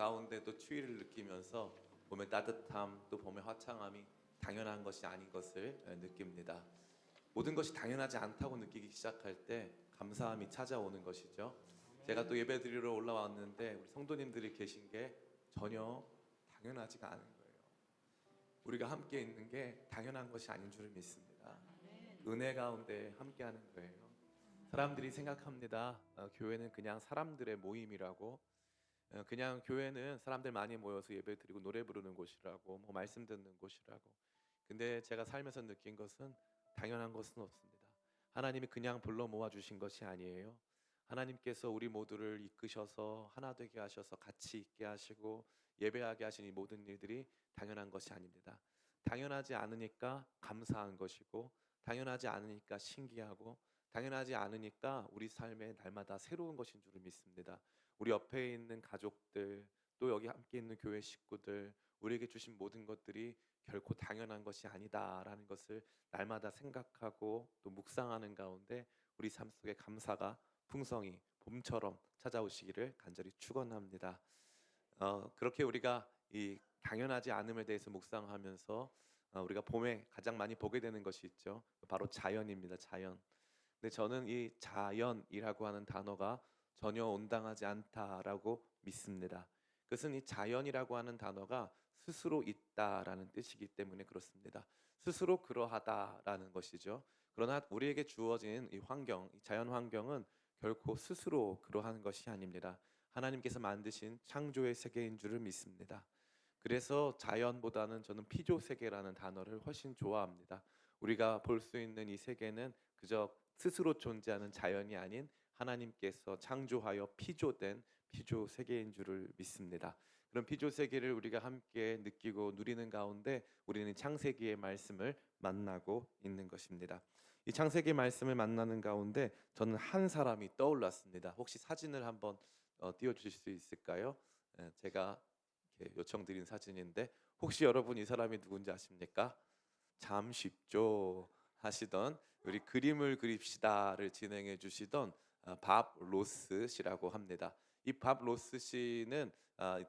가운데 또 추위를 느끼면서 봄의 따뜻함 또 봄의 화창함이 당연한 것이 아닌 것을 느낍니다. 모든 것이 당연하지 않다고 느끼기 시작할 때 감사함이 찾아오는 것이죠. 제가 또 예배 드리러 올라왔는데 우리 성도님들이 계신 게 전혀 당연하지가 않은 거예요. 우리가 함께 있는 게 당연한 것이 아닌 줄 믿습니다. 은혜 가운데 함께하는 거예요. 사람들이 생각합니다. 교회는 그냥 사람들의 모임이라고, 그냥 교회는 사람들 많이 모여서 예배 드리고 노래 부르는 곳이라고, 뭐 말씀 듣는 곳이라고. 근데 제가 살면서 느낀 것은 당연한 것은 없습니다. 하나님이 그냥 불러 모아 주신 것이 아니에요. 하나님께서 우리 모두를 이끄셔서 하나 되게 하셔서 같이 있게 하시고 예배하게 하신 이 모든 일들이 당연한 것이 아닙니다. 당연하지 않으니까 감사한 것이고, 당연하지 않으니까 신기하고, 당연하지 않으니까 우리 삶에 날마다 새로운 것인 줄을 믿습니다. 우리 옆에 있는 가족들, 또 여기 함께 있는 교회 식구들, 우리에게 주신 모든 것들이 결코 당연한 것이 아니다라는 것을 날마다 생각하고 또 묵상하는 가운데 우리 삶 속에 감사가 풍성히 봄처럼 찾아오시기를 간절히 축원합니다. 그렇게 우리가 이 당연하지 않음에 대해서 묵상하면서 우리가 봄에 가장 많이 보게 되는 것이 있죠. 바로 자연입니다. 자연. 근데 저는 이 자연이라고 하는 단어가 전혀 온당하지 않다라고 믿습니다. 그것은 이 자연이라고 하는 단어가 스스로 있다라는 뜻이기 때문에 그렇습니다. 스스로 그러하다라는 것이죠. 그러나 우리에게 주어진 이 환경, 이 자연 환경은 결코 스스로 그러한 것이 아닙니다. 하나님께서 만드신 창조의 세계인 줄을 믿습니다. 그래서 자연보다는 저는 피조 세계라는 단어를 훨씬 좋아합니다. 우리가 볼 수 있는 이 세계는 그저 스스로 존재하는 자연이 아닌 하나님께서 창조하여 피조된 피조 세계인 줄을 믿습니다. 그런 피조 세계를 우리가 함께 느끼고 누리는 가운데 우리는 창세기의 말씀을 만나고 있는 것입니다. 이 창세기 말씀을 만나는 가운데 저는 한 사람이 떠올랐습니다. 혹시 사진을 한번 띄워주실 수 있을까요? 제가 이렇게 요청드린 사진인데 혹시 여러분 이 사람이 누군지 아십니까? 참 쉽죠 하시던, 우리 그림을 그립시다를 진행해 주시던 밥 로스 씨라고 합니다. 이 밥 로스 씨는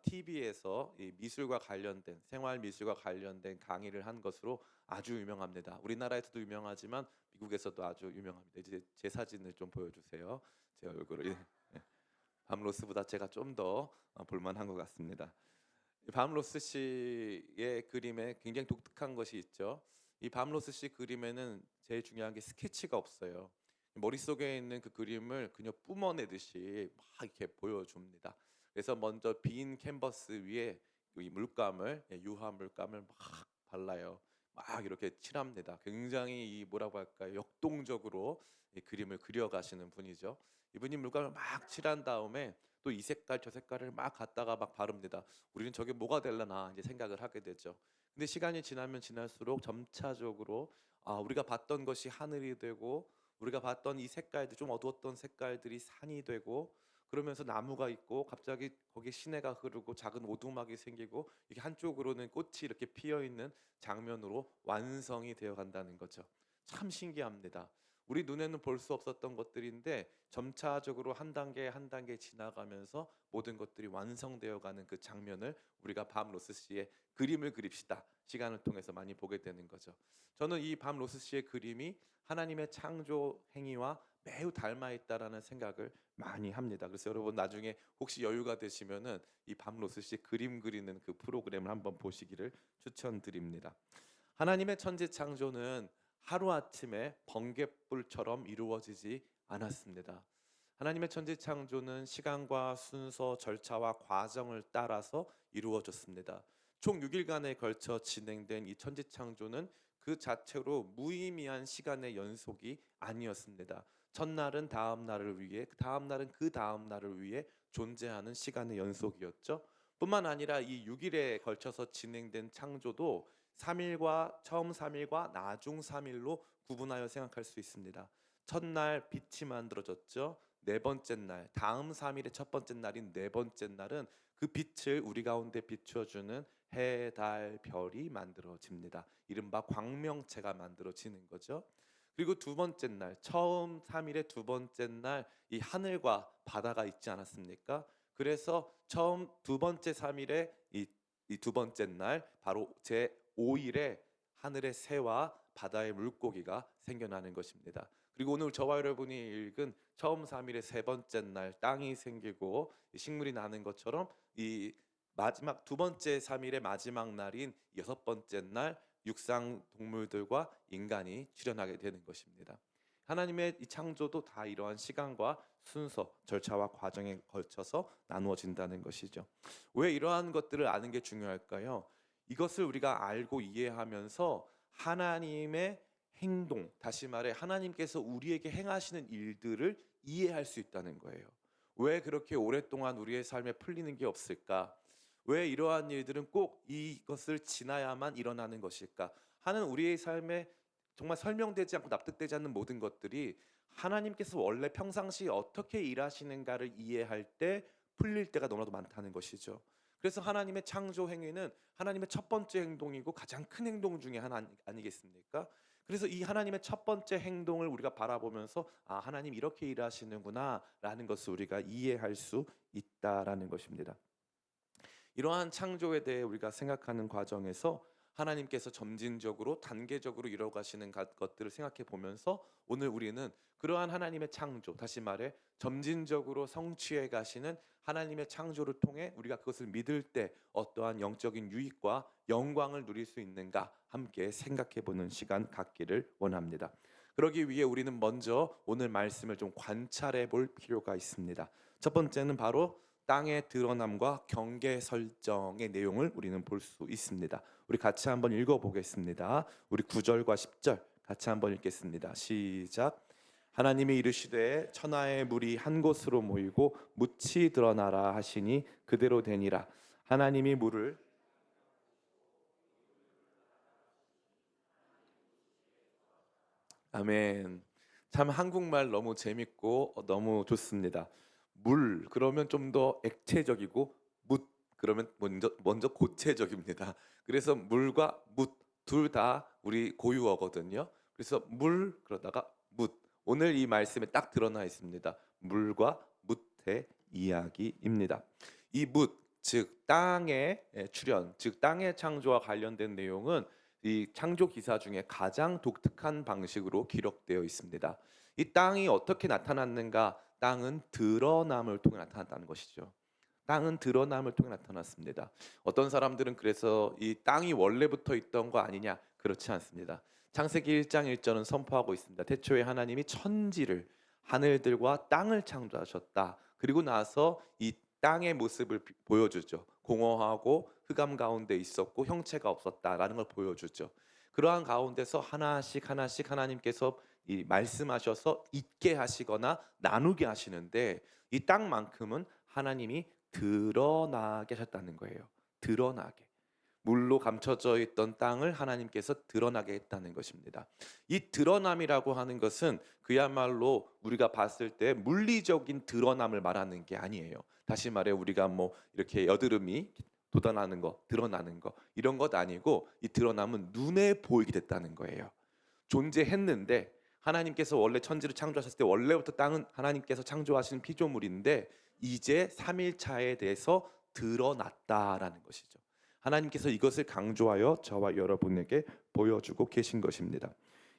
TV에서 이 미술과 관련된, 생활 미술과 관련된 강의를 한 것으로 아주 유명합니다. 우리나라에서도 유명하지만 미국에서도 아주 유명합니다. 이제 제 사진을 좀 보여주세요. 제 얼굴을. 예. 밥 로스보다 제가 좀 더 볼만한 것 같습니다. 밤 로스 씨의 그림에 굉장히 독특한 것이 있죠. 이 밤 로스 씨 그림에는 제일 중요한 게 스케치가 없어요. 머릿속에 있는 그 그림을 그냥 뿜어내듯이 막 이렇게 보여줍니다. 그래서 먼저 빈 캔버스 위에 이 물감을, 유화 물감을 막 발라요. 막 이렇게 칠합니다. 굉장히 이 뭐라고 할까요? 역동적으로 이 그림을 그려가시는 분이죠. 이분이 물감을 막 칠한 다음에 또 이 색깔 저 색깔을 막 갖다가 막 바릅니다. 우리는 저게 뭐가 될려나 이제 생각을 하게 되죠. 근데 시간이 지나면 지날수록 점차적으로 우리가 봤던 것이 하늘이 되고, 우리가 봤던 이 색깔들, 좀 어두웠던 색깔들이 산이 되고, 그러면서 나무가 있고 갑자기 거기에 시내가 흐르고 작은 오두막이 생기고 이게 한쪽으로는 꽃이 이렇게 피어 있는 장면으로 완성이 되어 간다는 거죠. 참 신기합니다. 우리 눈에는 볼 수 없었던 것들인데 점차적으로 한 단계 한 단계 지나가면서 모든 것들이 완성되어 가는 그 장면을 우리가 밤 로스 씨의 그림을 그립시다 시간을 통해서 많이 보게 되는 거죠. 저는 이 밤 로스 씨의 그림이 하나님의 창조 행위와 매우 닮아 있다라는 생각을 많이 합니다. 그래서 여러분 나중에 혹시 여유가 되시면은 이 밤 로스 씨 그림 그리는 그 프로그램을 한번 보시기를 추천드립니다. 하나님의 천지 창조는 하루아침에 번갯불처럼 이루어지지 않았습니다. 하나님의 천지 창조는 시간과 순서, 절차와 과정을 따라서 이루어졌습니다. 총 6일간에 걸쳐 진행된 이 천지 창조는 그 자체로 무의미한 시간의 연속이 아니었습니다. 첫날은 다음 날을 위해, 그 다음 날은 그 다음 날을 위해 존재하는 시간의 연속이었죠. 뿐만 아니라 이 6일에 걸쳐서 진행된 창조도 3일과 처음 3일과 나중 3일로 구분하여 생각할 수 있습니다. 첫날 빛이 만들어졌죠. 네 번째 날, 다음 3일의 첫 번째 날인 네 번째 날은 그 빛을 우리 가운데 비춰주는 해, 달, 별이 만들어집니다. 이른바 광명체가 만들어지는 거죠. 그리고 두 번째 날, 처음 3일의 두 번째 날, 이 하늘과 바다가 있지 않았습니까? 그래서 처음 두 번째 3일에 이 두 번째 날 바로 제 5일에 하늘의 새와 바다의 물고기가 생겨나는 것입니다. 그리고 오늘 저와 여러분이 읽은 처음 3일의 세 번째 날 땅이 생기고 식물이 나는 것처럼 이 마지막 두 번째 3일의 마지막 날인 여섯 번째 날 육상 동물들과 인간이 출현하게 되는 것입니다. 하나님의 이 창조도 다 이러한 시간과 순서, 절차와 과정에 걸쳐서 나누어진다는 것이죠. 왜 이러한 것들을 아는 게 중요할까요? 이것을 우리가 알고 이해하면서 하나님의 행동, 다시 말해 하나님께서 우리에게 행하시는 일들을 이해할 수 있다는 거예요. 왜 그렇게 오랫동안 우리의 삶에 풀리는 게 없을까? 왜 이러한 일들은 꼭 이것을 지나야만 일어나는 것일까? 하는 우리의 삶에 정말 설명되지 않고 납득되지 않는 모든 것들이 하나님께서 원래 평상시 어떻게 일하시는가를 이해할 때 풀릴 때가 너무나도 많다는 것이죠. 그래서 하나님의 창조 행위는 하나님의 첫 번째 행동이고 가장 큰 행동 중에 하나 아니겠습니까? 그래서 이 하나님의 첫 번째 행동을 우리가 바라보면서 아, 하나님 이렇게 일하시는구나라는 것을 우리가 이해할 수 있다라는 것입니다. 이러한 창조에 대해 우리가 생각하는 과정에서 하나님께서 점진적으로 단계적으로 이뤄가시는 것들을 생각해 보면서 오늘 우리는 그러한 하나님의 창조, 다시 말해 점진적으로 성취해 가시는 하나님의 창조를 통해 우리가 그것을 믿을 때 어떠한 영적인 유익과 영광을 누릴 수 있는가 함께 생각해 보는 시간 갖기를 원합니다. 그러기 위해 우리는 먼저 오늘 말씀을 좀 관찰해 볼 필요가 있습니다. 첫 번째는 바로 땅의 드러남과 경계 설정의 내용을 우리는 볼 수 있습니다. 우리 같이 한번 읽어보겠습니다. 우리 9절과 10절 같이 한번 읽겠습니다. 시작. 하나님이 이르시되 천하의 물이 한 곳으로 모이고 묻히 드러나라 하시니 그대로 되니라. 하나님이 물을 아멘. 참 한국말 너무 재밌고 너무 좋습니다. 물 그러면 좀 더 액체적이고 묻 그러면 먼저 고체적입니다. 그래서 물과 묻 둘 다 우리 고유어거든요. 그래서 물 그러다가 묻 오늘 이 말씀에 딱 드러나 있습니다. 물과 묻의 이야기입니다. 이 묻, 즉 땅의 출현, 즉 땅의 창조와 관련된 내용은 이 창조 기사 중에 가장 독특한 방식으로 기록되어 있습니다. 이 땅이 어떻게 나타났는가? 땅은 드러남을 통해 나타났다는 것이죠. 땅은 드러남을 통해 나타났습니다. 어떤 사람들은 그래서 이 땅이 원래부터 있던 거 아니냐? 그렇지 않습니다. 창세기 1장 1절은 선포하고 있습니다. 태초에 하나님이 천지를 하늘들과 땅을 창조하셨다. 그리고 나서 이 땅의 모습을 보여주죠. 공허하고 흑암 가운데 있었고 형체가 없었다라는 걸 보여주죠. 그러한 가운데서 하나씩 하나씩 하나님께서 이 말씀하셔서 있게 하시거나 나누게 하시는데 이 땅만큼은 하나님이 드러나게 하셨다는 거예요. 드러나게. 물로 감춰져 있던 땅을 하나님께서 드러나게 했다는 것입니다. 이 드러남이라고 하는 것은 그야말로 우리가 봤을 때 물리적인 드러남을 말하는 게 아니에요. 다시 말해 우리가 뭐 이렇게 여드름이 돋아나는 거, 드러나는 거 이런 것 아니고 이 드러남은 눈에 보이게 됐다는 거예요. 존재했는데 하나님께서 원래 천지를 창조하셨을 때 원래부터 땅은 하나님께서 창조하신 피조물인데 이제 3일차에 대해서 드러났다라는 것이죠. 하나님께서 이것을 강조하여 저와 여러분에게 보여주고 계신 것입니다.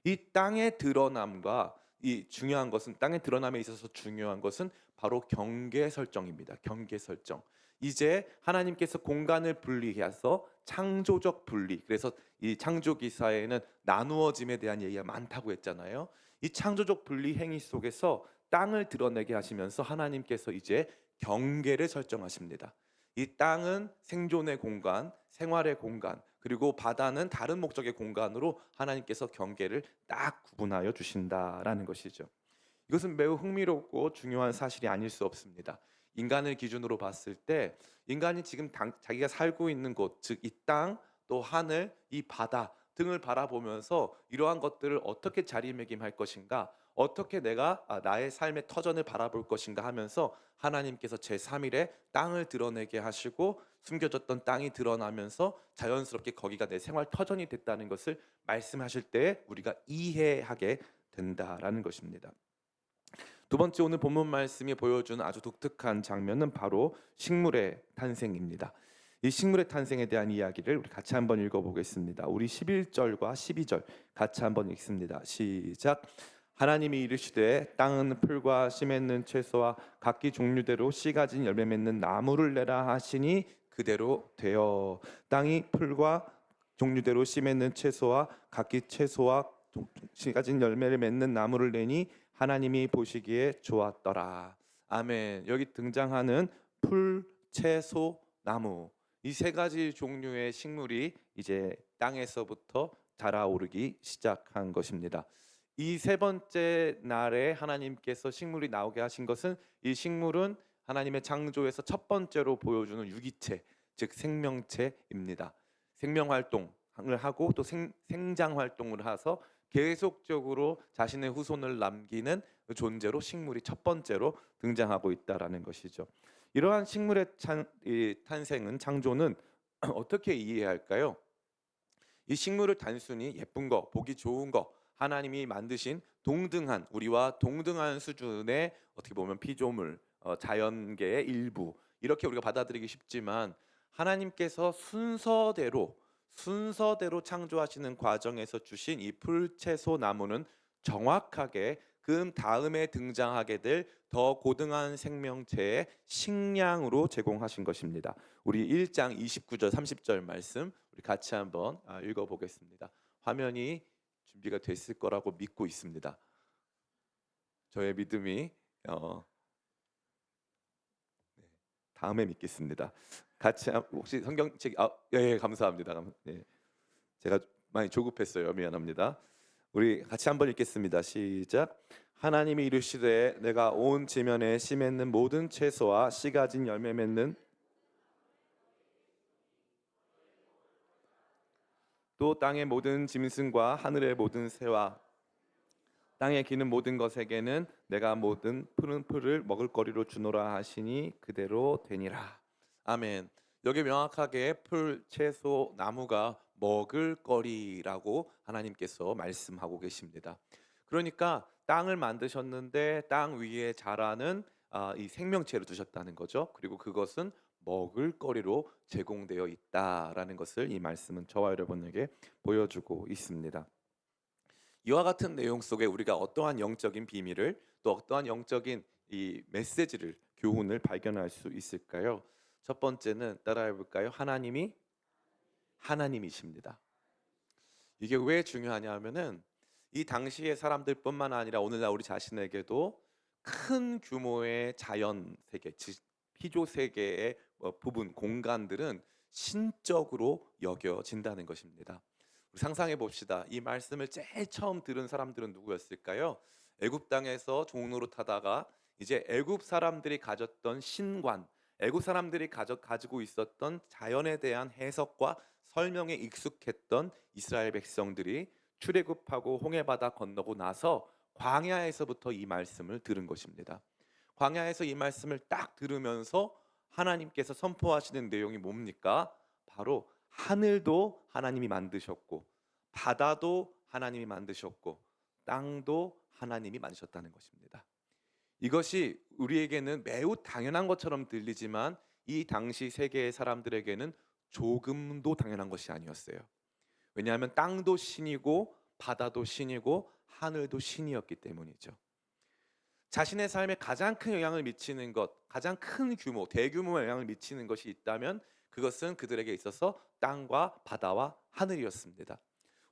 이 땅의 드러남과 이 중요한 것은 땅의 드러남에 있어서 중요한 것은 바로 경계 설정입니다. 경계 설정. 이제 하나님께서 공간을 분리해서 창조적 분리. 그래서 이 창조 기사에는 나누어짐에 대한 얘기가 많다고 했잖아요. 이 창조적 분리 행위 속에서 땅을 드러내게 하시면서 하나님께서 이제 경계를 설정하십니다. 이 땅은 생존의 공간, 생활의 공간, 그리고 바다는 다른 목적의 공간으로 하나님께서 경계를 딱 구분하여 주신다라는 것이죠. 이것은 매우 흥미롭고 중요한 사실이 아닐 수 없습니다. 인간을 기준으로 봤을 때 인간이 지금 자기가 살고 있는 곳, 즉 이 땅, 또 하늘, 이 바다 등을 바라보면서 이러한 것들을 어떻게 자리매김할 것인가, 어떻게 내가 나의 삶의 터전을 바라볼 것인가 하면서 하나님께서 제3일에 땅을 드러내게 하시고 숨겨졌던 땅이 드러나면서 자연스럽게 거기가 내 생활 터전이 됐다는 것을 말씀하실 때 우리가 이해하게 된다라는 것입니다. 두 번째 오늘 본문 말씀이 보여주는 아주 독특한 장면은 바로 식물의 탄생입니다. 이 식물의 탄생에 대한 이야기를 우리 같이 한번 읽어보겠습니다. 우리 11절과 12절 같이 한번 읽습니다. 시작. 하나님이 이르시되 땅은 풀과 씨 맺는 채소와 각기 종류대로 씨 가진 열매 맺는 나무를 내라 하시니 그대로 되어 땅이 풀과 종류대로 씨 맺는 채소와 각기 채소와 씨 가진 열매를 맺는 나무를 내니 하나님이 보시기에 좋았더라. 아멘. 여기 등장하는 풀, 채소, 나무 이 세 가지 종류의 식물이 이제 땅에서부터 자라오르기 시작한 것입니다. 이 세 번째 날에 하나님께서 식물이 나오게 하신 것은 이 식물은 하나님의 창조에서 첫 번째로 보여주는 유기체, 즉 생명체입니다. 생명 활동을 하고 또 생장 활동을 해서 계속적으로 자신의 후손을 남기는 존재로 식물이 첫 번째로 등장하고 있다라는 것이죠. 이러한 식물의 탄생은 창조는 어떻게 이해할까요? 이 식물을 단순히 예쁜 거, 보기 좋은 거, 하나님이 만드신 동등한 우리와 동등한 수준의 어떻게 보면 피조물, 자연계의 일부 이렇게 우리가 받아들이기 쉽지만 하나님께서 순서대로 창조하시는 과정에서 주신 이 풀채소 나무는 정확하게 그 다음에 등장하게 될 더 고등한 생명체의 식량으로 제공하신 것입니다. 우리 1장 29절 30절 말씀 우리 같이 한번 읽어보겠습니다. 화면이 준비가 됐을 거라고 믿고 있습니다. 저의 믿음이 다음에 믿겠습니다. 같이 혹시 성경책 예, 감사합니다. 예, 제가 많이 조급했어요. 미안합니다. 우리 같이 한번 읽겠습니다. 시작. 하나님이 이르시되 내가 온 지면에 씨 맺는 모든 채소와 씨 가진 열매 맺는 또 땅의 모든 짐승과 하늘의 모든 새와 땅에 기는 모든 것에게는 내가 모든 푸른 풀을 먹을 거리로 주노라 하시니 그대로 되니라. 아멘. 여기 명확하게 풀, 채소, 나무가 먹을 거리라고 하나님께서 말씀하고 계십니다. 그러니까 땅을 만드셨는데 땅 위에 자라는 이 생명체를 두셨다는 거죠. 그리고 그것은 먹을 거리로 제공되어 있다라는 것을 이 말씀은 저와 여러분에게 보여주고 있습니다. 이와 같은 내용 속에 우리가 어떠한 영적인 비밀을 또 어떠한 영적인 이 메시지를 교훈을 발견할 수 있을까요? 첫 번째는 따라해 볼까요? 하나님이십니다. 이게 왜 중요하냐면은 이 당시의 사람들뿐만 아니라 오늘날 우리 자신에게도 큰 규모의 자연 세계, 즉 피조 세계의 부분 공간들은 신적으로 여겨진다는 것입니다. 우리 상상해 봅시다. 이 말씀을 제일 처음 들은 사람들은 누구였을까요? 애굽 땅에서 종로로 타다가 이제 애굽 사람들이 가졌던 신관, 애굽 사람들이 가지고 있었던 자연에 대한 해석과 설명에 익숙했던 이스라엘 백성들이 출애굽하고 홍해바다 건너고 나서 광야에서부터 이 말씀을 들은 것입니다. 광야에서 이 말씀을 딱 들으면서 하나님께서 선포하시는 내용이 뭡니까? 바로 하늘도 하나님이 만드셨고 바다도 하나님이 만드셨고 땅도 하나님이 만드셨다는 것입니다. 이것이 우리에게는 매우 당연한 것처럼 들리지만 이 당시 세계의 사람들에게는 조금도 당연한 것이 아니었어요. 왜냐하면 땅도 신이고 바다도 신이고 하늘도 신이었기 때문이죠. 자신의 삶에 가장 큰 영향을 미치는 것, 가장 큰 규모, 대규모의 영향을 미치는 것이 있다면 그것은 그들에게 있어서 땅과 바다와 하늘이었습니다.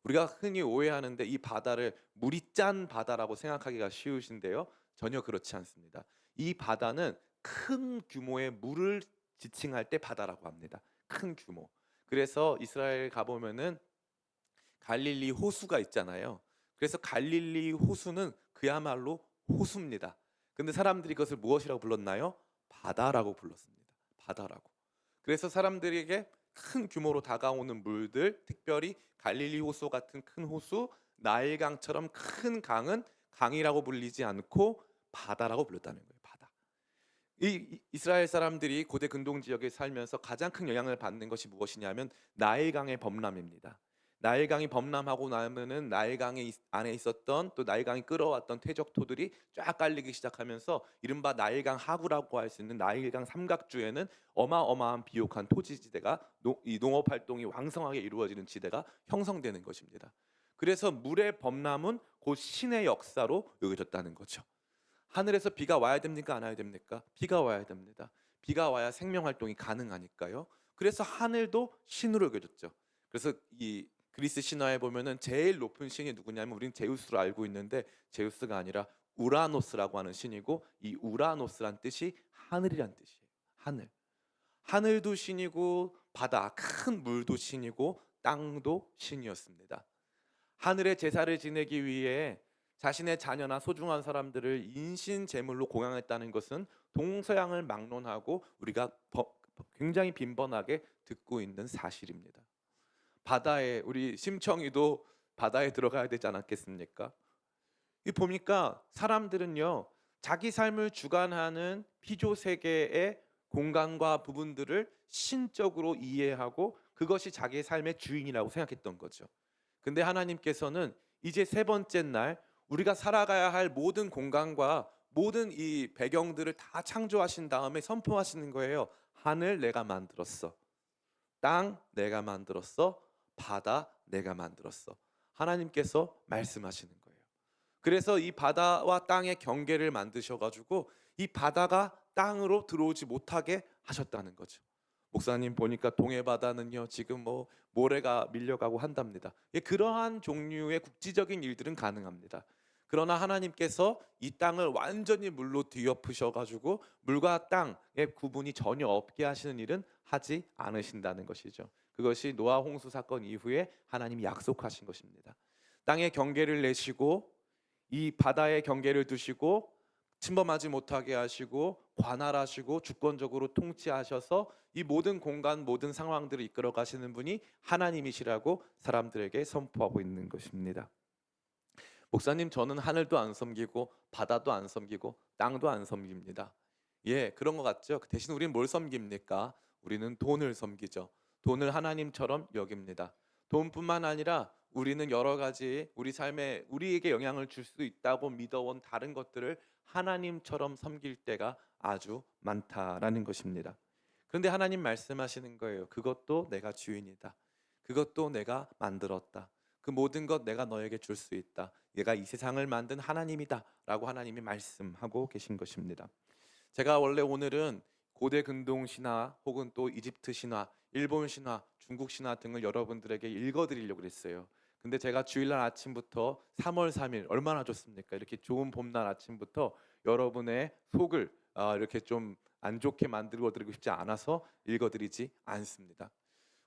우리가 흔히 오해하는데 이 바다를 물이 짠 바다라고 생각하기가 쉬우신데요. 전혀 그렇지 않습니다. 이 바다는 큰 규모의 물을 지칭할 때 바다라고 합니다. 큰 규모. 그래서 이스라엘 가보면은 갈릴리 호수가 있잖아요. 그래서 갈릴리 호수는 그야말로 호수입니다. 근데 사람들이 그것을 무엇이라고 불렀나요? 바다라고 불렀습니다. 바다라고. 그래서 사람들에게 큰 규모로 다가오는 물들, 특별히 갈릴리 호수 같은 큰 호수, 나일강처럼 큰 강은 강이라고 불리지 않고 바다라고 불렀다는 거예요. 바다. 이 이스라엘 사람들이 고대 근동 지역에 살면서 가장 큰 영향을 받는 것이 무엇이냐면 나일강의 범람입니다. 나일강이 범람하고 나면은 나일강의 안에 있었던 또 나일강이 끌어왔던 퇴적토들이 쫙 깔리기 시작하면서 이른바 나일강 하구라고 할 수 있는 나일강 삼각주에는 어마어마한 비옥한 토지지대가 이 농업 활동이 왕성하게 이루어지는 지대가 형성되는 것입니다. 그래서 물의 범람은 곧 신의 역사로 여겨졌다는 거죠. 하늘에서 비가 와야 됩니까? 안 와야 됩니까? 비가 와야 됩니다. 비가 와야 생명 활동이 가능하니까요. 그래서 하늘도 신으로 여겨졌죠. 그래서 이 그리스 신화에 보면은 제일 높은 신이 누구냐면 우리는 제우스로 알고 있는데 제우스가 아니라 우라노스라고 하는 신이고 이 우라노스란 뜻이 하늘이란 뜻이에요. 하늘. 하늘도 신이고 바다 큰 물도 신이고 땅도 신이었습니다. 하늘의 제사를 지내기 위해 자신의 자녀나 소중한 사람들을 인신 제물로 공양했다는 것은 동서양을 막론하고 우리가 굉장히 빈번하게 듣고 있는 사실입니다. 바다에 우리 심청이도 바다에 들어가야 되지 않았겠습니까? 이 보니까 사람들은요 자기 삶을 주관하는 피조 세계의 공간과 부분들을 신적으로 이해하고 그것이 자기의 삶의 주인이라고 생각했던 거죠. 근데 하나님께서는 이제 세 번째 날 우리가 살아가야 할 모든 공간과 모든 이 배경들을 다 창조하신 다음에 선포하시는 거예요. 하늘 내가 만들었어. 땅 내가 만들었어. 바다 내가 만들었어. 하나님께서 말씀하시는 거예요. 그래서 이 바다와 땅의 경계를 만드셔가지고 이 바다가 땅으로 들어오지 못하게 하셨다는 거죠. 목사님 보니까 동해 바다는요 지금 뭐 모래가 밀려가고 한답니다. 예, 그러한 종류의 국지적인 일들은 가능합니다. 그러나 하나님께서 이 땅을 완전히 물로 뒤엎으셔가지고 물과 땅의 구분이 전혀 없게 하시는 일은 하지 않으신다는 것이죠. 그것이 노아 홍수 사건 이후에 하나님이 약속하신 것입니다. 땅의 경계를 내시고 이 바다의 경계를 두시고 침범하지 못하게 하시고 관할하시고 주권적으로 통치하셔서 이 모든 공간 모든 상황들을 이끌어 가시는 분이 하나님이시라고 사람들에게 선포하고 있는 것입니다. 목사님 저는 하늘도 안 섬기고 바다도 안 섬기고 땅도 안 섬깁니다. 예, 그런 것 같죠? 대신 우리는 뭘 섬깁니까? 우리는 돈을 섬기죠. 돈을 하나님처럼 여깁니다. 돈뿐만 아니라 우리는 여러 가지 우리 삶에 우리에게 영향을 줄 수 있다고 믿어온 다른 것들을 하나님처럼 섬길 때가 아주 많다라는 것입니다. 그런데 하나님 말씀하시는 거예요. 그것도 내가 주인이다. 그것도 내가 만들었다. 그 모든 것 내가 너에게 줄 수 있다. 얘가 이 세상을 만든 하나님이다 라고 하나님이 말씀하고 계신 것입니다. 제가 원래 오늘은 고대 근동 신화 혹은 또 이집트 신화, 일본 신화, 중국 신화 등을 여러분들에게 읽어드리려고 했어요. 근데 제가 주일날 아침부터 3월 3일 얼마나 좋습니까? 이렇게 좋은 봄날 아침부터 여러분의 속을 이렇게 좀 안 좋게 만들어 드리고 싶지 않아서 읽어드리지 않습니다.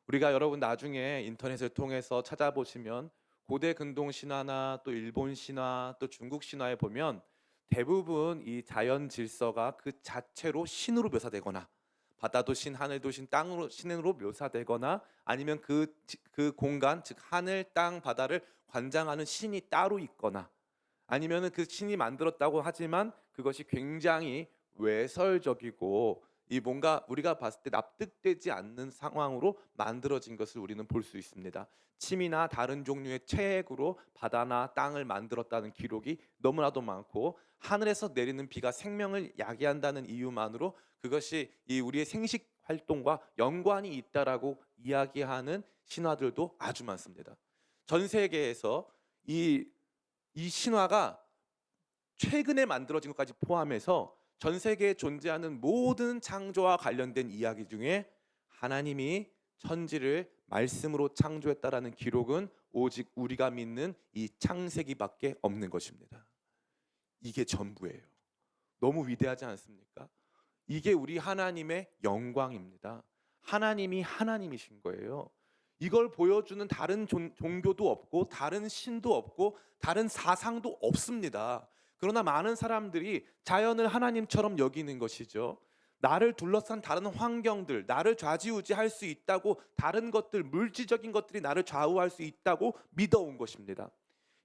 우리가 여러분 나중에 인터넷을 통해서 찾아보시면 고대 근동 신화나 또 일본 신화 또 중국 신화에 보면 대부분 이 자연 질서가 그 자체로 신으로 묘사되거나 바다도 신, 하늘도 신, 땅으로 신으로 묘사되거나 아니면 그 공간 즉 하늘, 땅, 바다를 관장하는 신이 따로 있거나 아니면은 그 신이 만들었다고 하지만 그것이 굉장히 외설적이고 이 뭔가 우리가 봤을 때 납득되지 않는 상황으로 만들어진 것을 우리는 볼 수 있습니다. 침이나 다른 종류의 체액으로 바다나 땅을 만들었다는 기록이 너무나도 많고 하늘에서 내리는 비가 생명을 야기한다는 이유만으로 그것이 이 우리의 생식 활동과 연관이 있다라고 이야기하는 신화들도 아주 많습니다. 전 세계에서 이 신화가 최근에 만들어진 것까지 포함해서 전 세계에 존재하는 모든 창조와 관련된 이야기 중에 하나님이 천지를 말씀으로 창조했다라는 기록은 오직 우리가 믿는 이 창세기밖에 없는 것입니다. 이게 전부예요. 너무 위대하지 않습니까? 이게 우리 하나님의 영광입니다. 하나님이 하나님이신 거예요. 이걸 보여주는 다른 종교도 없고 다른 신도 없고 다른 사상도 없습니다. 그러나 많은 사람들이 자연을 하나님처럼 여기는 것이죠. 나를 둘러싼 다른 환경들, 나를 좌지우지할 수 있다고 다른 것들, 물질적인 것들이 나를 좌우할 수 있다고 믿어온 것입니다.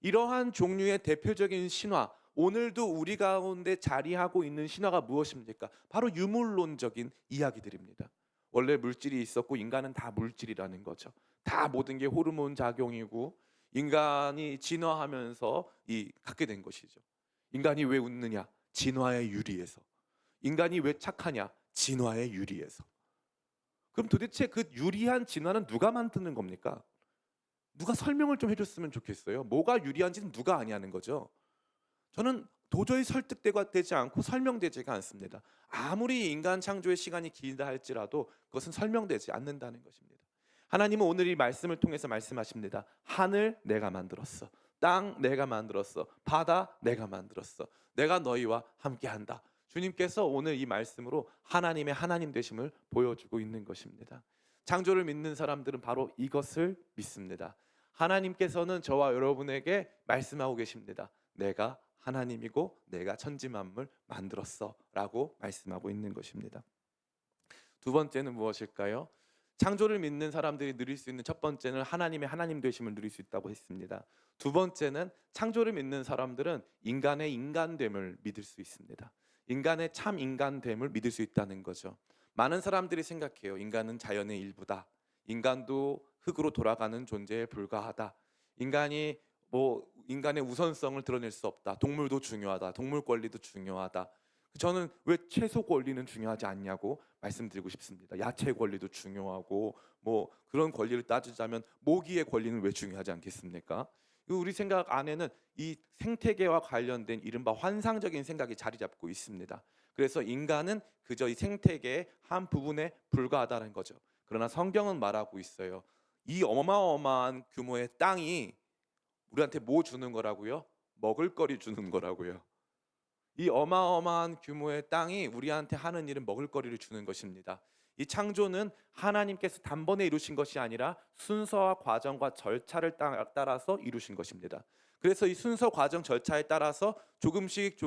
이러한 종류의 대표적인 신화, 오늘도 우리 가운데 자리하고 있는 신화가 무엇입니까? 바로 유물론적인 이야기들입니다. 원래 물질이 있었고 인간은 다 물질이라는 거죠. 다 모든 게 호르몬 작용이고 인간이 진화하면서 갖게 된 것이죠. 인간이 왜 웃느냐? 진화의 유리에서. 인간이 왜 착하냐? 진화의 유리에서. 그럼 도대체 그 유리한 진화는 누가 만드는 겁니까? 누가 설명을 좀 해줬으면 좋겠어요. 뭐가 유리한지는 누가 아냐는 거죠. 저는 도저히 설득되지 않고 설명되지가 않습니다. 아무리 인간 창조의 시간이 길다 할지라도 그것은 설명되지 않는다는 것입니다. 하나님은 오늘 이 말씀을 통해서 말씀하십니다. 하늘 내가 만들었어. 땅 내가 만들었어. 바다 내가 만들었어. 내가 너희와 함께한다. 주님께서 오늘 이 말씀으로 하나님의 하나님 되심을 보여주고 있는 것입니다. 창조를 믿는 사람들은 바로 이것을 믿습니다. 하나님께서는 저와 여러분에게 말씀하고 계십니다. 내가 하나님이고 내가 천지만물 만들었어 라고 말씀하고 있는 것입니다. 두 번째는 무엇일까요? 창조를 믿는 사람들이 누릴 수 있는 첫 번째는 하나님의 하나님 되심을 누릴 수 있다고 했습니다. 두 번째는 창조를 믿는 사람들은 인간의 인간됨을 믿을 수 있습니다. 인간의 참 인간됨을 믿을 수 있다는 거죠. 많은 사람들이 생각해요. 인간은 자연의 일부다. 인간도 흙으로 돌아가는 존재에 불과하다. 인간의 우선성을 드러낼 수 없다. 동물도 중요하다. 동물 권리도 중요하다. 저는 왜 채소 권리는 중요하지 않냐고 말씀드리고 싶습니다. 야채 권리도 중요하고 그런 권리를 따지자면 모기의 권리는 왜 중요하지 않겠습니까? 우리 생각 안에는 이 생태계와 관련된 이른바 환상적인 생각이 자리 잡고 있습니다. 그래서 인간은 그저 이 생태계의 한 부분에 불과하다는 거죠. 그러나 성경은 말하고 있어요. 이 어마어마한 규모의 땅이 우리한테 뭐 주는 거라고요? 먹을거리 주는 거라고요. 이 어마어마한 규모의 땅이 우리한테 하는 일은 먹을거리를 주는 것입니다. 이 창조는 하나님께서 단번에 이루신 것이 아니라 순서와 과정과 절차를 따라서 이루신 것입니다. 그래서 이 순서, 과정, 절차에 따라서 조금씩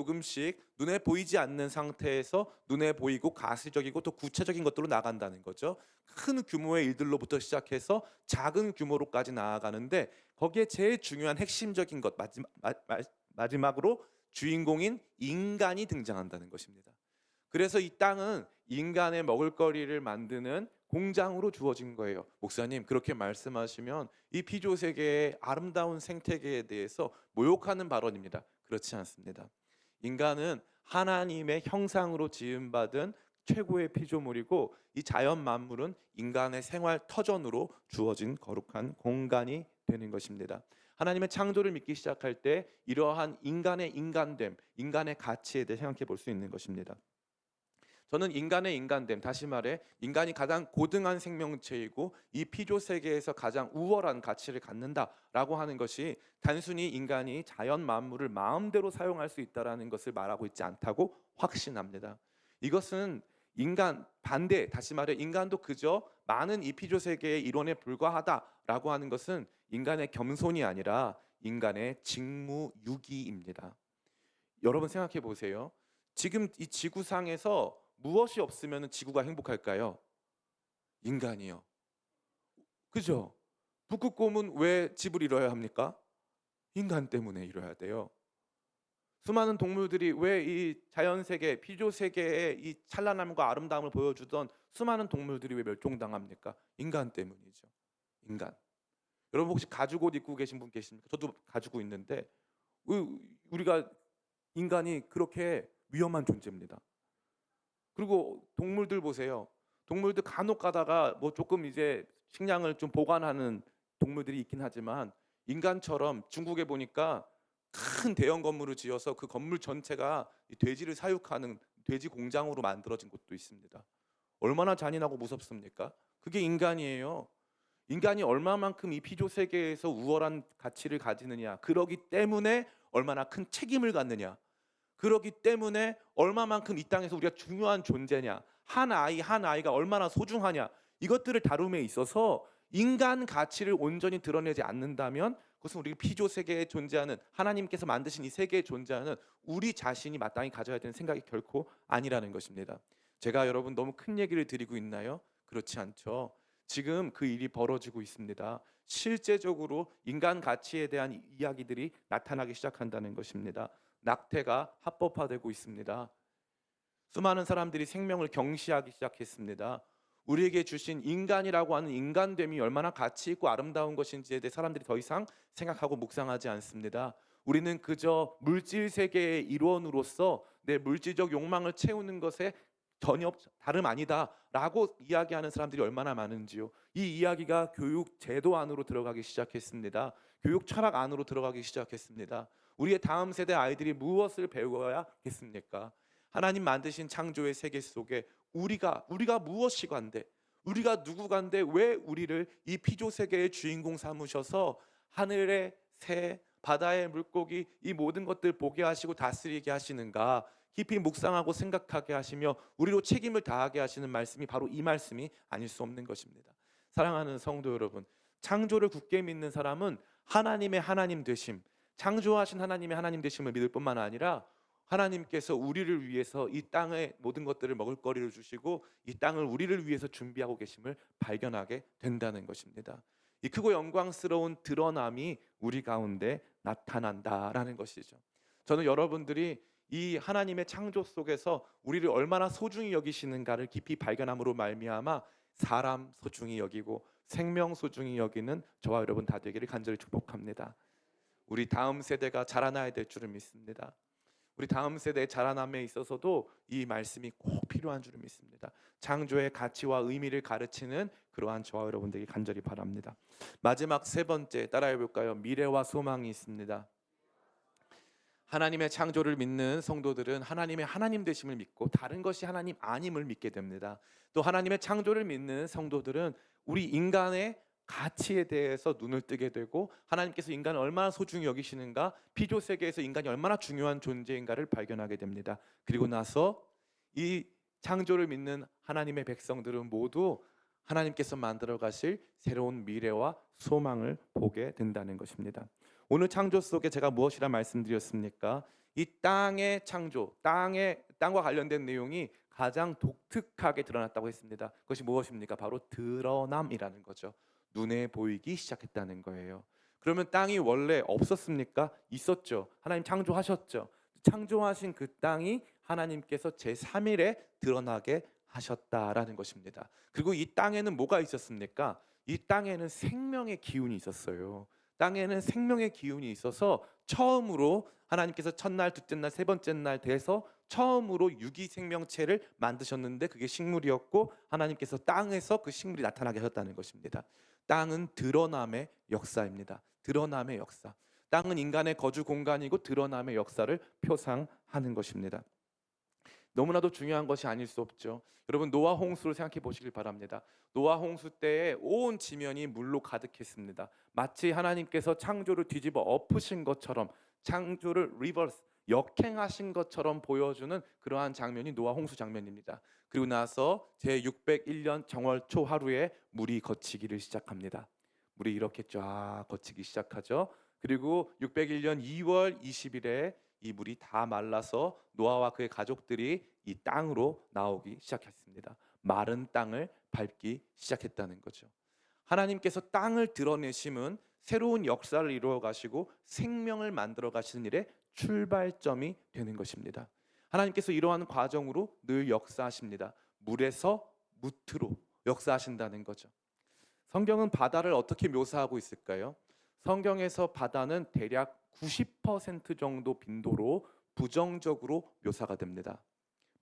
눈에 보이지 않는 상태에서 눈에 보이고 가시적이고 또 구체적인 것들로 나간다는 거죠. 큰 규모의 일들로부터 시작해서 작은 규모로까지 나아가는데 거기에 제일 중요한 핵심적인 것, 마지막으로 주인공인 인간이 등장한다는 것입니다. 그래서 이 땅은 인간의 먹을거리를 만드는 공장으로 주어진 거예요. 목사님, 그렇게 말씀하시면 이 피조 세계의 아름다운 생태계에 대해서 모욕하는 발언입니다. 그렇지 않습니다. 인간은 하나님의 형상으로 지음받은 최고의 피조물이고 이 자연 만물은 인간의 생활 터전으로 주어진 거룩한 공간이 되는 것입니다. 하나님의 창조를 믿기 시작할 때 이러한 인간의 인간됨, 인간의 가치에 대해 생각해 볼 수 있는 것입니다. 저는 인간의 인간됨, 다시 말해 인간이 가장 고등한 생명체이고 이 피조 세계에서 가장 우월한 가치를 갖는다라고 하는 것이 단순히 인간이 자연 만물을 마음대로 사용할 수 있다라는 것을 말하고 있지 않다고 확신합니다. 이것은 인간 반대, 다시 말해 인간도 그저 많은 이 피조 세계의 일원에 불과하다라고 하는 것은 인간의 겸손이 아니라 인간의 직무유기입니다. 여러분 생각해 보세요. 지금 이 지구상에서 무엇이 없으면 지구가 행복할까요? 인간이요. 그죠? 북극곰은 왜 집을 이뤄야 합니까? 인간 때문에 이뤄야 돼요. 수많은 동물들이 왜 이 자연세계, 피조세계의 이 찬란함과 아름다움을 보여주던 수많은 동물들이 왜 멸종당합니까? 인간 때문이죠. 인간. 여러분 혹시 가죽옷 입고 계신 분 계십니까? 저도 가지고 있는데 우리가 인간이 그렇게 위험한 존재입니다. 그리고 동물들 보세요. 동물들 간혹 가다가 조금 이제 식량을 좀 보관하는 동물들이 있긴 하지만 인간처럼 중국에 보니까 큰 대형 건물을 지어서 그 건물 전체가 돼지를 사육하는 돼지 공장으로 만들어진 곳도 있습니다. 얼마나 잔인하고 무섭습니까? 그게 인간이에요. 인간이 얼마만큼 이 피조 세계에서 우월한 가치를 가지느냐, 그러기 때문에 얼마나 큰 책임을 갖느냐, 그러기 때문에 얼마만큼 이 땅에서 우리가 중요한 존재냐, 한 아이가 얼마나 소중하냐, 이것들을 다룸에 있어서 인간 가치를 온전히 드러내지 않는다면 그것은 우리 피조 세계에 존재하는, 하나님께서 만드신 이 세계에 존재하는 우리 자신이 마땅히 가져야 되는 생각이 결코 아니라는 것입니다. 제가 여러분 너무 큰 얘기를 드리고 있나요? 그렇지 않죠. 지금 그 일이 벌어지고 있습니다. 실제적으로 인간 가치에 대한 이야기들이 나타나기 시작한다는 것입니다. 낙태가 합법화되고 있습니다. 수많은 사람들이 생명을 경시하기 시작했습니다. 우리에게 주신 인간이라고 하는 인간됨이 얼마나 가치 있고 아름다운 것인지에 대해 사람들이 더 이상 생각하고 묵상하지 않습니다. 우리는 그저 물질 세계의 일원으로서 내 물질적 욕망을 채우는 것에 전혀 다름 아니다라고 이야기하는 사람들이 얼마나 많은지요. 이 이야기가 교육 제도 안으로 들어가기 시작했습니다. 교육 철학 안으로 들어가기 시작했습니다. 우리의 다음 세대 아이들이 무엇을 배워야겠습니까? 하나님 만드신 창조의 세계 속에 우리가 무엇이간데, 우리가 누구간데 왜 우리를 이 피조 세계의 주인공 삼으셔서 하늘의 새, 바다의 물고기 이 모든 것들 보게 하시고 다스리게 하시는가 깊이 묵상하고 생각하게 하시며 우리로 책임을 다하게 하시는 말씀이 바로 이 말씀이 아닐 수 없는 것입니다. 사랑하는 성도 여러분, 창조를 굳게 믿는 사람은 하나님의 하나님 되심, 창조하신 하나님의 하나님 되심을 믿을 뿐만 아니라 하나님께서 우리를 위해서 이 땅의 모든 것들을 먹을 거리를 주시고 이 땅을 우리를 위해서 준비하고 계심을 발견하게 된다는 것입니다. 이 크고 영광스러운 드러남이 우리 가운데 나타난다라는 것이죠. 저는 여러분들이 이 하나님의 창조 속에서 우리를 얼마나 소중히 여기시는가를 깊이 발견함으로 말미암아 사람 소중히 여기고 생명 소중히 여기는 저와 여러분 다 되기를 간절히 축복합니다. 우리 다음 세대가 자라나야 될 줄을 믿습니다. 우리 다음 세대의 자라남에 있어서도 이 말씀이 꼭 필요한 줄을 믿습니다. 창조의 가치와 의미를 가르치는 그러한 저와 여러분들에게 간절히 바랍니다. 마지막 세 번째 따라해 볼까요? 미래와 소망이 있습니다. 하나님의 창조를 믿는 성도들은 하나님의 하나님 되심을 믿고 다른 것이 하나님 아님을 믿게 됩니다. 또 하나님의 창조를 믿는 성도들은 우리 인간의 가치에 대해서 눈을 뜨게 되고 하나님께서 인간을 얼마나 소중히 여기시는가, 피조 세계에서 인간이 얼마나 중요한 존재인가를 발견하게 됩니다. 그리고 나서 이 창조를 믿는 하나님의 백성들은 모두 하나님께서 만들어 가실 새로운 미래와 소망을 보게 된다는 것입니다. 오늘 창조 속에 제가 무엇이라 말씀드렸습니까? 이 땅의 창조, 땅과 관련된 내용이 가장 독특하게 드러났다고 했습니다. 그것이 무엇입니까? 바로 드러남이라는 거죠. 눈에 보이기 시작했다는 거예요. 그러면 땅이 원래 없었습니까? 있었죠. 하나님 창조하셨죠. 창조하신 그 땅이 하나님께서 제3일에 드러나게 하셨다라는 것입니다. 그리고 이 땅에는 뭐가 있었습니까? 이 땅에는 생명의 기운이 있었어요. 땅에는 생명의 기운이 있어서 처음으로 하나님께서 첫날, 둘째 날, 세 번째 날 돼서 처음으로 유기 생명체를 만드셨는데 그게 식물이었고 하나님께서 땅에서 그 식물이 나타나게 하셨다는 것입니다. 땅은 드러남의 역사입니다. 드러남의 역사. 땅은 인간의 거주 공간이고 드러남의 역사를 표상하는 것입니다. 너무나도 중요한 것이 아닐 수 없죠. 여러분 노아 홍수를 생각해 보시길 바랍니다. 노아 홍수 때에 온 지면이 물로 가득했습니다. 마치 하나님께서 창조를 뒤집어 엎으신 것처럼 창조를 리버스 역행하신 것처럼 보여주는 그러한 장면이 노아 홍수 장면입니다. 그리고 나서 제601년 정월 초 하루에 물이 걷히기를 시작합니다. 물이 이렇게 쫙 걷히기 시작하죠. 그리고 601년 2월 20일에 이 물이 다 말라서 노아와 그의 가족들이 이 땅으로 나오기 시작했습니다. 마른 땅을 밟기 시작했다는 거죠. 하나님께서 땅을 드러내심은 새로운 역사를 이루어 가시고 생명을 만들어 가시는 일의 출발점이 되는 것입니다. 하나님께서 이러한 과정으로 늘 역사하십니다. 물에서 무트로 역사하신다는 거죠. 성경은 바다를 어떻게 묘사하고 있을까요? 성경에서 바다는 대략 90% 정도 빈도로 부정적으로 묘사가 됩니다.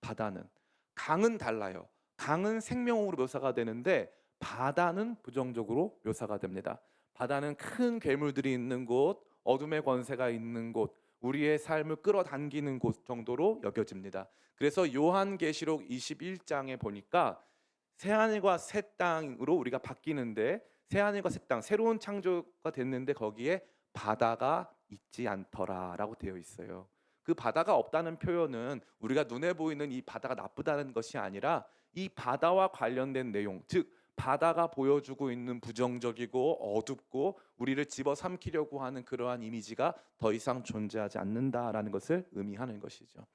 바다는 강은 달라요. 강은 생명으로 묘사가 되는데 바다는 부정적으로 묘사가 됩니다. 바다는 큰 괴물들이 있는 곳, 어둠의 권세가 있는 곳, 우리의 삶을 끌어당기는 곳 정도로 여겨집니다. 그래서 요한계시록 21장에 보니까 새하늘과 새 땅으로 우리가 바뀌는데 새하늘과 새 땅, 새로운 창조가 됐는데 거기에 바다가 있지 않더라라고 되어 있어요. 그 바다가 없다는 표현은 우리가 눈에 보이는 이 바다가 나쁘다는 것이 아니라 이 바다와 관련된 내용, 즉 바다가 보여주고 있는 부정적이고 어둡고 우리를 집어삼키려고 하는 그러한 이미지가 더 이상 존재하지 않는다라는 것을 의미하는 것이죠.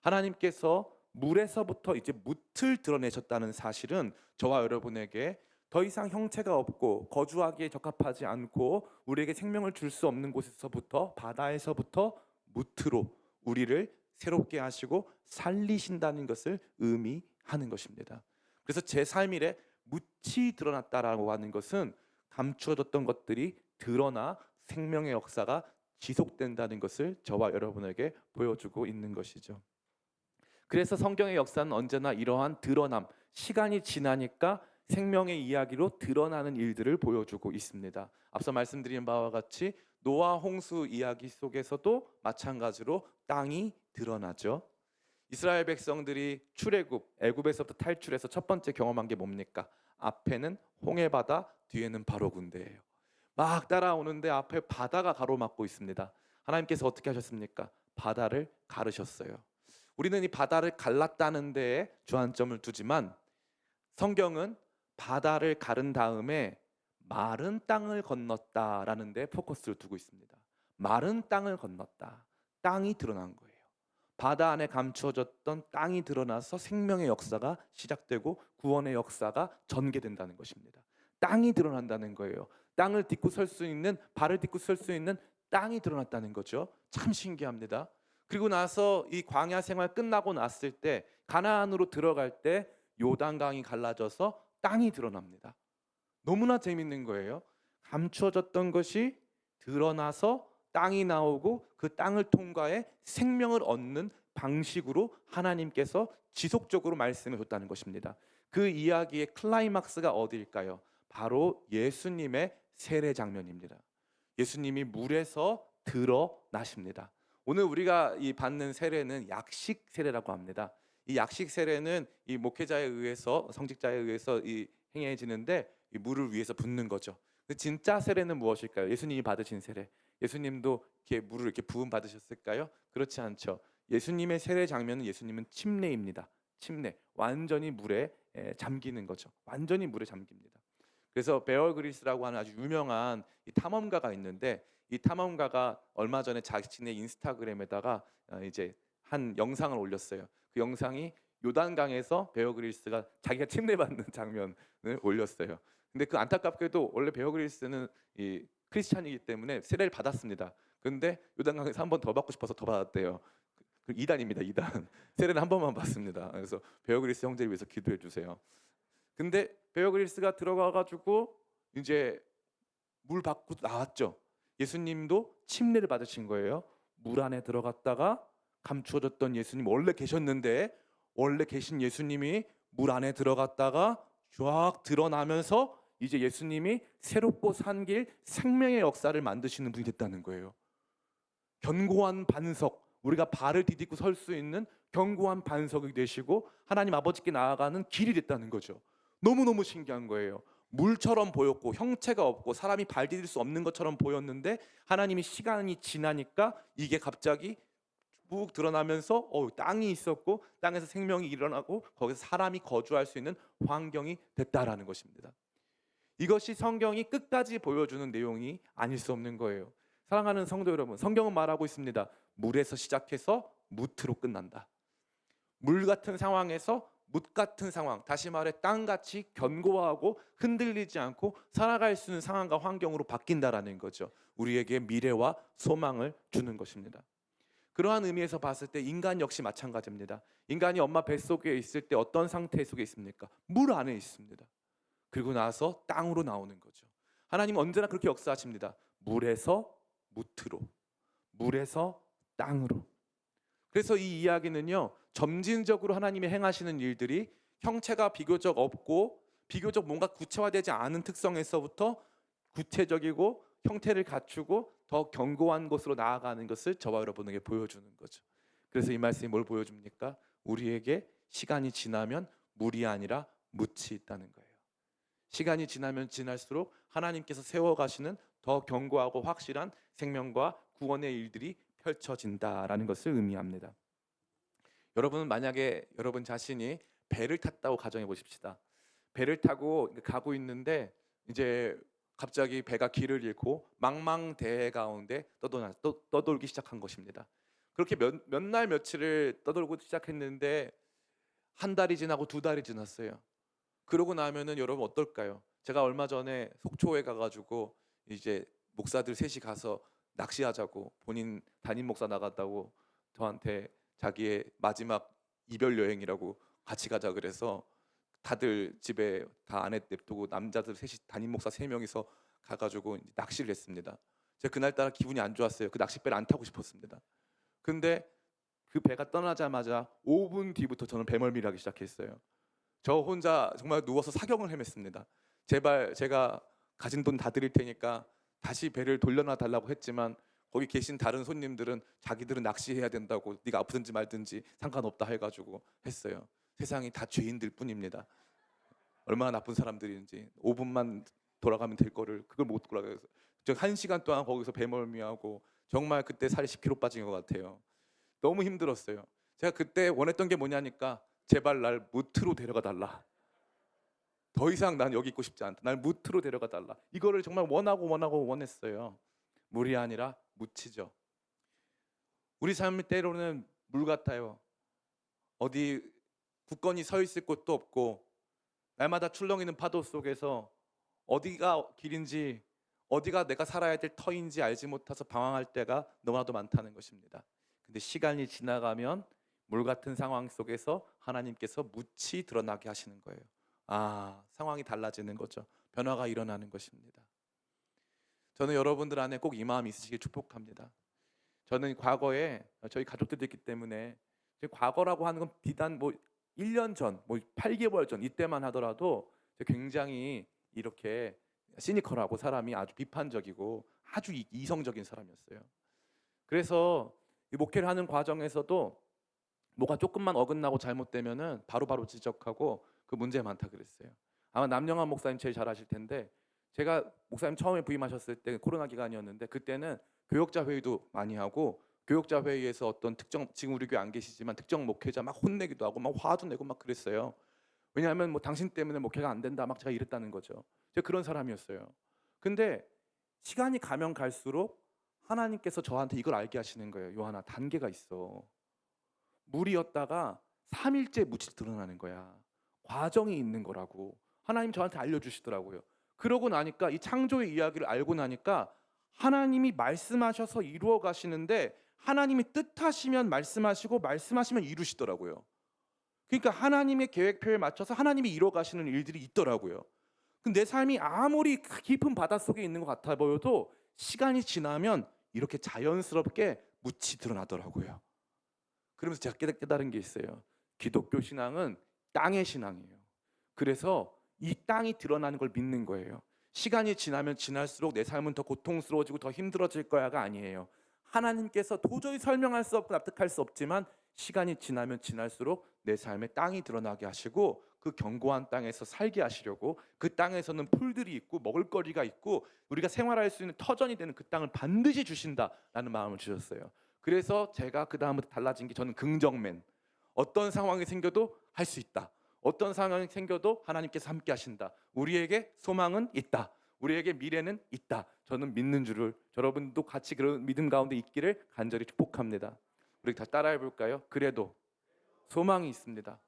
하나님께서 물에서부터 이제 뭇을 드러내셨다는 사실은 저와 여러분에게 더 이상 형체가 없고 거주하기에 적합하지 않고 우리에게 생명을 줄 수 없는 곳에서부터 바다에서부터 뭇으로 우리를 새롭게 하시고 살리신다는 것을 의미하는 것입니다. 그래서 제3일에 묻히 드러났다라고 하는 것은 감추어졌던 것들이 드러나 생명의 역사가 지속된다는 것을 저와 여러분에게 보여주고 있는 것이죠. 그래서 성경의 역사는 언제나 이러한 드러남, 시간이 지나니까 생명의 이야기로 드러나는 일들을 보여주고 있습니다. 앞서 말씀드린 바와 같이 노아 홍수 이야기 속에서도 마찬가지로 땅이 드러나죠. 이스라엘 백성들이 출애굽, 애굽에서부터 탈출해서 첫 번째 경험한 게 뭡니까? 앞에는 홍해바다, 뒤에는 바로 군대예요. 막 따라오는데 앞에 바다가 가로막고 있습니다. 하나님께서 어떻게 하셨습니까? 바다를 가르셨어요. 우리는 이 바다를 갈랐다는 데에 주안점을 두지만 성경은 바다를 가른 다음에 마른 땅을 건넜다라는 데 포커스를 두고 있습니다. 마른 땅을 건넜다. 땅이 드러난 거예요. 바다 안에 감추어졌던 땅이 드러나서 생명의 역사가 시작되고 구원의 역사가 전개된다는 것입니다. 땅이 드러난다는 거예요. 땅을 딛고 설 수 있는, 발을 딛고 설 수 있는 땅이 드러났다는 거죠. 참 신기합니다. 그리고 나서 이 광야 생활 끝나고 났을 때 가나안으로 들어갈 때 요단강이 갈라져서 땅이 드러납니다. 너무나 재밌는 거예요. 감추어졌던 것이 드러나서 땅이 나오고 그 땅을 통과해 생명을 얻는 방식으로 하나님께서 지속적으로 말씀해 줬다는 것입니다. 그 이야기의 클라이막스가 어디일까요? 바로 예수님의 세례 장면입니다. 예수님이 물에서 드러나십니다. 오늘 우리가 이 받는 세례는 약식 세례라고 합니다. 이 약식 세례는 이 목회자에 의해서, 성직자에 의해서 이 행해지는데 이 물을 위에서 붓는 거죠. 진짜 세례는 무엇일까요? 예수님이 받으신 세례. 예수님도 이렇게 물을 이렇게 부음 받으셨을까요? 그렇지 않죠. 예수님의 세례 장면은 예수님은 침례입니다. 침례. 완전히 물에 잠기는 거죠. 완전히 물에 잠깁니다. 그래서 베어 그릴스라고 하는 아주 유명한 이 탐험가가 있는데 이 탐험가가 얼마 전에 자신의 인스타그램에다가 이제 한 영상을 올렸어요. 그 영상이 요단강에서 베어 그릴스가 자기가 침례받는 장면을 올렸어요. 근데 그 안타깝게도 원래 베어 그릴스는 이 크리스찬이기 때문에 세례를 받았습니다. 그런데 요단강에서 한 번 더 받고 싶어서 더 받았대요. 그 이단입니다, 이단. 세례는 한 번만 받습니다. 그래서 베어 그릴스 형제를 위해서 기도해 주세요. 근데 베어 그릴스가 들어가가지고 이제 물 밖으로 나왔죠. 예수님도 침례를 받으신 거예요. 물 안에 들어갔다가 감추어졌던 예수님, 원래 계셨는데 원래 계신 예수님이 물 안에 들어갔다가 쫙 드러나면서 이제 예수님이 새롭고 산 길 생명의 역사를 만드시는 분이 됐다는 거예요. 견고한 반석, 우리가 발을 디디고 설 수 있는 견고한 반석이 되시고 하나님 아버지께 나아가는 길이 됐다는 거죠. 너무너무 신기한 거예요. 물처럼 보였고 형체가 없고 사람이 발 디딜 수 없는 것처럼 보였는데 하나님이 시간이 지나니까 이게 갑자기 쭉 드러나면서 땅이 있었고 땅에서 생명이 일어나고 거기서 사람이 거주할 수 있는 환경이 됐다라는 것입니다. 이것이 성경이 끝까지 보여주는 내용이 아닐 수 없는 거예요. 사랑하는 성도 여러분, 성경은 말하고 있습니다. 물에서 시작해서 무트로 끝난다. 물 같은 상황에서 뭇 같은 상황, 다시 말해 땅같이 견고하고 흔들리지 않고 살아갈 수 있는 상황과 환경으로 바뀐다라는 거죠. 우리에게 미래와 소망을 주는 것입니다. 그러한 의미에서 봤을 때 인간 역시 마찬가지입니다. 인간이 엄마 뱃속에 있을 때 어떤 상태 속에 있습니까? 물 안에 있습니다. 그리고 나서 땅으로 나오는 거죠. 하나님은 언제나 그렇게 역사하십니다. 물에서 무트로, 물에서 땅으로. 그래서 이 이야기는요, 점진적으로 하나님이 행하시는 일들이 형체가 비교적 없고 비교적 뭔가 구체화되지 않은 특성에서부터 구체적이고 형태를 갖추고 더 견고한 곳으로 나아가는 것을 저와 여러분에게 보여주는 거죠. 그래서 이 말씀이 뭘 보여줍니까? 우리에게 시간이 지나면 물이 아니라 묻이 있다는 거예요. 시간이 지나면 지날수록 하나님께서 세워가시는 더 견고하고 확실한 생명과 구원의 일들이 펼쳐진다라는 것을 의미합니다. 여러분은 만약에 여러분 자신이 배를 탔다고 가정해 보십시다. 배를 타고 가고 있는데 이제 갑자기 배가 길을 잃고 망망대해 가운데 떠돌기 시작한 것입니다. 그렇게 몇 날 며칠을 떠돌고 시작했는데 한 달이 지나고 두 달이 지났어요. 그러고 나면은 여러분 어떨까요? 제가 얼마 전에 속초에 가가지고 이제 목사들 셋이 가서 낚시하자고, 본인 담임 목사 나갔다고 저한테 자기의 마지막 이별 여행이라고 같이 가자 그래서 다들 집에 다 아내 냅두고 남자들 셋이 담임 목사 3명이서 가가지고 이제 낚시를 했습니다. 제가 그날따라 기분이 안 좋았어요. 그 낚싯배를 안 타고 싶었습니다. 근데 그 배가 떠나자마자 5분 뒤부터 저는 배멀미를 하기 시작했어요. 저 혼자 정말 누워서 사경을 헤맸습니다. 제발 제가 가진 돈 다 드릴 테니까 다시 배를 돌려놔 달라고 했지만 거기 계신 다른 손님들은 자기들은 낚시해야 된다고 네가 아프든지 말든지 상관없다 해가지고 했어요. 세상이 다 죄인들 뿐입니다. 얼마나 나쁜 사람들인지 5분만 돌아가면 될 거를 그걸 못 돌아가서 저 1시간 동안 거기서 배멀미하고 정말 그때 살이 10kg 빠진 것 같아요. 너무 힘들었어요. 제가 그때 원했던 게 뭐냐니까 제발 날 무트로 데려가 달라. 더 이상 난 여기 있고 싶지 않다. 날 무트로 데려가 달라. 이거를 정말 원하고 원했어요. 물이 아니라 무치죠. 우리 삶이 때로는 물 같아요. 어디 굳건히 서 있을 곳도 없고 날마다 출렁이는 파도 속에서 어디가 길인지 어디가 내가 살아야 될 터인지 알지 못해서 방황할 때가 너무나도 많다는 것입니다. 근데 시간이 지나가면 물 같은 상황 속에서 하나님께서 묻히 드러나게 하시는 거예요. 상황이 달라지는 거죠. 변화가 일어나는 것입니다. 저는 여러분들 안에 꼭 이 마음이 있으시길 축복합니다. 저는 과거에 저희 가족들도 있기 때문에 과거라고 하는 건 비단 1년 전, 8개월 전 이때만 하더라도 굉장히 이렇게 시니컬하고 사람이 아주 비판적이고 아주 이성적인 사람이었어요. 그래서 이 목회를 하는 과정에서도 뭐가 조금만 어긋나고 잘못되면은 바로바로 지적하고 그 문제 많다 그랬어요. 아마 남영환 목사님 제일 잘 아실 텐데 제가 목사님 처음에 부임하셨을 때 코로나 기간이었는데 그때는 교역자 회의도 많이 하고 교역자 회의에서 어떤 특정 지금 우리 교회 안 계시지만 특정 목회자 막 혼내기도 하고 막 화도 내고 막 그랬어요. 왜냐하면 당신 때문에 목회가 안 된다 막 제가 이랬다는 거죠. 제가 그런 사람이었어요. 근데 시간이 가면 갈수록 하나님께서 저한테 이걸 알게 하시는 거예요. 요한아, 단계가 있어. 물이었다가 3일째 묻히 드러나는 거야. 과정이 있는 거라고 하나님 저한테 알려주시더라고요. 그러고 나니까 이 창조의 이야기를 알고 나니까 하나님이 말씀하셔서 이루어 가시는데 하나님이 뜻하시면 말씀하시고 말씀하시면 이루시더라고요. 그러니까 하나님의 계획표에 맞춰서 하나님이 이루어 가시는 일들이 있더라고요. 근데 내 삶이 아무리 깊은 바닷속에 있는 것 같아 보여도 시간이 지나면 이렇게 자연스럽게 묻히 드러나더라고요. 그러면서 제가 깨달은 게 있어요. 기독교 신앙은 땅의 신앙이에요. 그래서 이 땅이 드러나는 걸 믿는 거예요. 시간이 지나면 지날수록 내 삶은 더 고통스러워지고 더 힘들어질 거야가 아니에요. 하나님께서 도저히 설명할 수 없고 납득할 수 없지만 시간이 지나면 지날수록 내 삶에 땅이 드러나게 하시고 그 견고한 땅에서 살게 하시려고 그 땅에서는 풀들이 있고 먹을거리가 있고 우리가 생활할 수 있는 터전이 되는 그 땅을 반드시 주신다라는 마음을 주셨어요. 그래서 제가 그 다음부터 달라진 게 저는 긍정맨. 어떤 상황이 생겨도 할 수 있다. 어떤 상황이 생겨도 하나님께서 함께 하신다. 우리에게 소망은 있다. 우리에게 미래는 있다. 저는 믿는 줄을 여러분도 같이 그런 믿음 가운데 있기를 간절히 축복합니다. 우리 다 따라해 볼까요? 그래도 소망이 있습니다.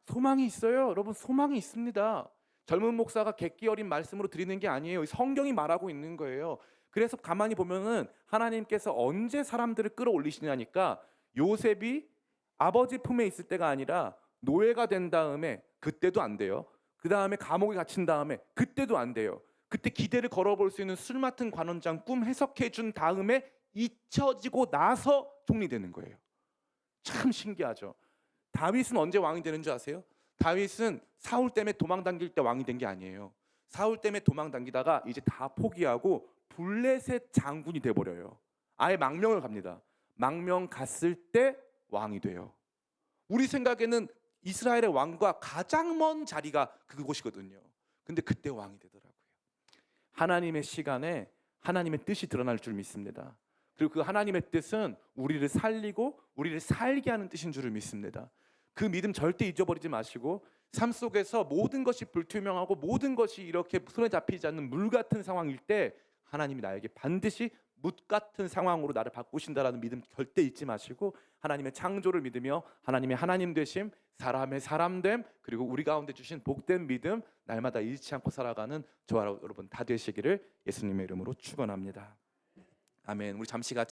소망이 있어요. 여러분 소망이 있습니다. 젊은 목사가 객기 어린 말씀으로 드리는 게 아니에요. 성경이 말하고 있는 거예요. 그래서 가만히 보면은 하나님께서 언제 사람들을 끌어올리시냐니까 요셉이 아버지 품에 있을 때가 아니라 노예가 된 다음에 그때도 안 돼요. 그 다음에 감옥에 갇힌 다음에 그때도 안 돼요. 그때 기대를 걸어볼 수 있는 술 맡은 관원장 꿈 해석해 준 다음에 잊혀지고 나서 종리되는 거예요. 참 신기하죠. 다윗은 언제 왕이 되는 줄 아세요? 다윗은 사울 때문에 도망 당길 때 왕이 된 게 아니에요. 사울 때문에 도망 당기다가 이제 다 포기하고 블레셋 장군이 돼버려요. 아예 망명을 갑니다. 망명 갔을 때 왕이 돼요. 우리 생각에는 이스라엘의 왕과 가장 먼 자리가 그곳이거든요. 근데 그때 왕이 되더라고요. 하나님의 시간에 하나님의 뜻이 드러날 줄 믿습니다. 그리고 그 하나님의 뜻은 우리를 살리고 우리를 살게 하는 뜻인 줄을 믿습니다. 그 믿음 절대 잊어버리지 마시고 삶 속에서 모든 것이 불투명하고 모든 것이 이렇게 손에 잡히지 않는 물 같은 상황일 때 하나님이 나에게 반드시 뭇 같은 상황으로 나를 바꾸신다라는 믿음 절대 잊지 마시고 하나님의 창조를 믿으며 하나님의 하나님 되심, 사람의 사람됨, 그리고 우리 가운데 주신 복된 믿음 날마다 잃지 않고 살아가는 저와 여러분 다 되시기를 예수님의 이름으로 축원합니다. 아멘. 우리 잠시 같이